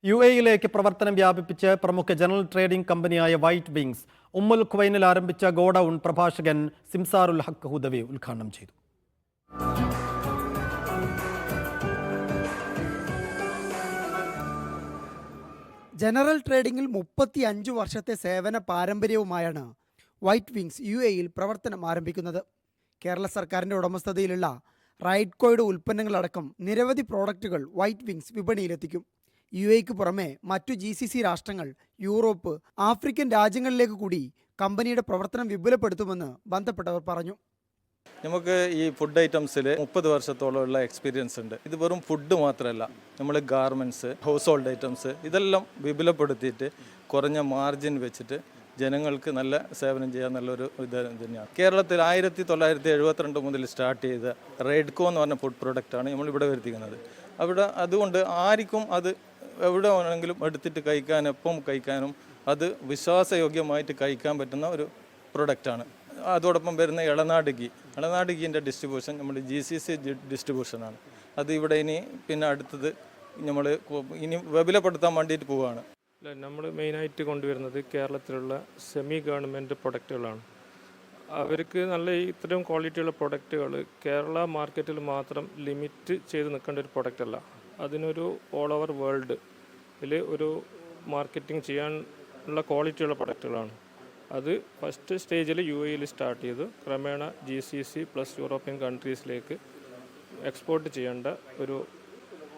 UAE-യിലേക്ക് പ്രവർത്തനം വ്യാപിപ്പിച്ച് പ്രമുഖ general trading കമ്പനിയായ വൈറ്റ് വിങ്സ് ഉമ്മുൽ ഖുവൈനിൽ ആരംഭിച്ച ഗോഡൌൺ പ്രഭാഷകൻ സിംസാറുൽ ഹക്ക് ഹുദവി ഉദ്ഘാടനം ചെയ്തു. ജനറൽ ട്രേഡിംഗിൽ 35 വർഷത്തെ സേവന പാരമ്പര്യവുമായാണ് വൈറ്റ് വിങ്സ് UAE-യിൽ പ്രവർത്തനം ആരംഭിക്കുന്നത്. കേരള സർക്കാരിൻ്റെ ഉടമസ്ഥതയിലുള്ള റൈഡ്കോയുടെ ഉൽപ്പന്നങ്ങളടക്കം നിരവധി പ്രോഡക്റ്റുകൾ വൈറ്റ് വിങ്സ് വിപണിയിലെത്തിക്കും. UAE-ക്ക് പുറമെ മറ്റു GCC രാഷ്ട്രങ്ങൾ, യൂറോപ്പ്, ആഫ്രിക്കൻ രാജ്യങ്ങളിലേക്ക് കൂടി കമ്പനിയുടെ പ്രവർത്തനം വിപുലപ്പെടുത്തുമെന്ന് ബന്ധപ്പെട്ടവർ പറഞ്ഞു. നമുക്ക് ഈ ഫുഡ് ഐറ്റംസിൽ 30 വർഷത്തോളമുള്ള എക്സ്പീരിയൻസ് ഉണ്ട്. ഇത് വെറും ഫുഡ് മാത്രമല്ല, നമ്മൾ ഗാർമെൻറ്റ്സ്, ഹൗസ് ഹോൾഡ് ഐറ്റംസ് ഇതെല്ലാം വിപുലപ്പെടുത്തിയിട്ട് കുറഞ്ഞ മാർജിൻ വെച്ചിട്ട് ജനങ്ങൾക്ക് നല്ല സേവനം ചെയ്യാൻ നല്ലൊരു ഇത് തന്നെയാണ്. കേരളത്തിൽ 1972 മുതൽ സ്റ്റാർട്ട് ചെയ്ത റെഡ്കോ എന്ന് പറഞ്ഞ ഫുഡ് പ്രൊഡക്റ്റാണ് നമ്മളിവിടെ വരുത്തിക്കുന്നത്. അതുകൊണ്ട് ആർക്കും അത് എവിടെ വേണമെങ്കിലും എടുത്തിട്ട് കഴിക്കാനും എപ്പം കഴിക്കാനും അത് വിശ്വാസയോഗ്യമായിട്ട് കഴിക്കാൻ പറ്റുന്ന ഒരു പ്രൊഡക്റ്റാണ്. അതോടൊപ്പം വരുന്ന ഇളനാടുകീൻ്റെ ഡിസ്ട്രിബ്യൂഷൻ നമ്മുടെ GCC ഡിസ്ട്രിബ്യൂഷനാണ്. അത് ഇവിടെ പിന്നെ അടുത്തത് നമ്മൾ ഇനി വിപുലപ്പെടുത്താൻ വേണ്ടിയിട്ട് പോവുകയാണ്. നമ്മൾ മെയിനായിട്ട് കൊണ്ടുവരുന്നത് കേരളത്തിലുള്ള സെമി ഗവൺമെൻറ് പ്രൊഡക്റ്റുകളാണ്. അവർക്ക് നല്ല ഇത്രയും ക്വാളിറ്റിയുള്ള പ്രൊഡക്റ്റുകൾ കേരള മാർക്കറ്റിൽ മാത്രം ലിമിറ്റ് ചെയ്ത് നിൽക്കേണ്ട ഒരു പ്രൊഡക്റ്റല്ല. അതിനൊരു ഓൾ ഓവർ വേൾഡിൽ ഒരു മാർക്കറ്റിംഗ് ചെയ്യാനുള്ള ക്വാളിറ്റിയുള്ള പ്രൊഡക്റ്റുകളാണ്. അത് ഫസ്റ്റ് സ്റ്റേജിൽ UAE-യിൽ സ്റ്റാർട്ട് ചെയ്ത് ക്രമേണ GCC പ്ലസ് യൂറോപ്യൻ കൺട്രീസിലേക്ക് എക്സ്പോർട്ട് ചെയ്യേണ്ട ഒരു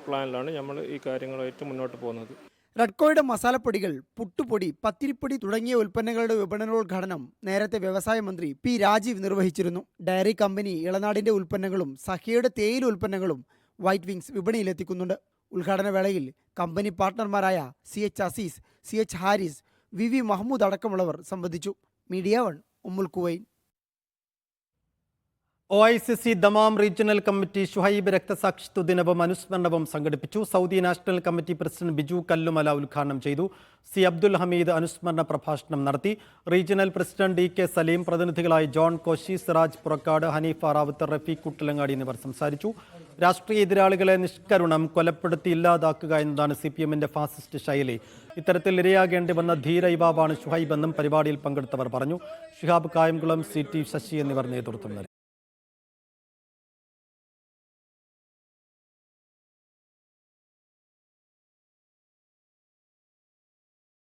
പ്ലാനിലാണ് നമ്മൾ ഈ കാര്യങ്ങളുമായിട്ട് മുന്നോട്ട് പോകുന്നത്. റെഡ്കോയുടെ മസാലപ്പൊടികൾ, പുട്ടുപൊടി, പത്തിരിപ്പൊടി തുടങ്ങിയ ഉൽപ്പന്നങ്ങളുടെ വിപണനോദ്ഘാടനം നേരത്തെ വ്യവസായ മന്ത്രി P. രാജീവ് നിർവഹിച്ചിരുന്നു. ഡയറി കമ്പനി ഇളനാടിൻ്റെ ഉൽപ്പന്നങ്ങളും സഖിയുടെ തേയില ഉൽപ്പന്നങ്ങളും വൈറ്റ് വിങ്സ് വിപണിയിലെത്തിക്കുന്നുണ്ട്. ഉദ്ഘാടന വേളയിൽ കമ്പനി പാർട്ട്ണർമാരായ CH Azeez, CH Haris, VV Mahmood അടക്കമുള്ളവർ സംബന്ധിച്ചു. Media 1, Umm al Quwain. OICC Dammam regional committee Shuhaib രക്തസാക്ഷിത്വ ദിനവും അനുസ്മരണവും സംഘടിപ്പിച്ചു. Saudi national committee president Biju Kallumala ഉദ്ഘാടനം ചെയ്തു. C. അബ്ദുൽ ഹമീദ് അനുസ്മരണ പ്രഭാഷണം നടത്തി. റീജിയണൽ പ്രസിഡന്റ് DK സലീം, പ്രതിനിധികളായി ജോൺ കോശി, സിറാജ് പുറക്കാട്, ഹനീഫ റാവുത്തർ, റഫീഖ് കുട്ടലങ്ങാടി എന്നിവർ സംസാരിച്ചു. രാഷ്ട്രീയ എതിരാളികളെ നിഷ്കരുണം കൊലപ്പെടുത്തി ഇല്ലാതാക്കുക എന്നതാണ് CPM-ന്റെ ഫാസിസ്റ്റ് ശൈലി. ഇത്തരത്തിൽ ഇരയാകേണ്ടി വന്ന ധീര യുവാവാണ് ഷുഹൈബ് എന്നും പരിപാടിയിൽ പങ്കെടുത്തവർ പറഞ്ഞു. ഷിഹാബ് കായംകുളം, CT ശശി എന്നിവർ നേതൃത്വം നൽകി.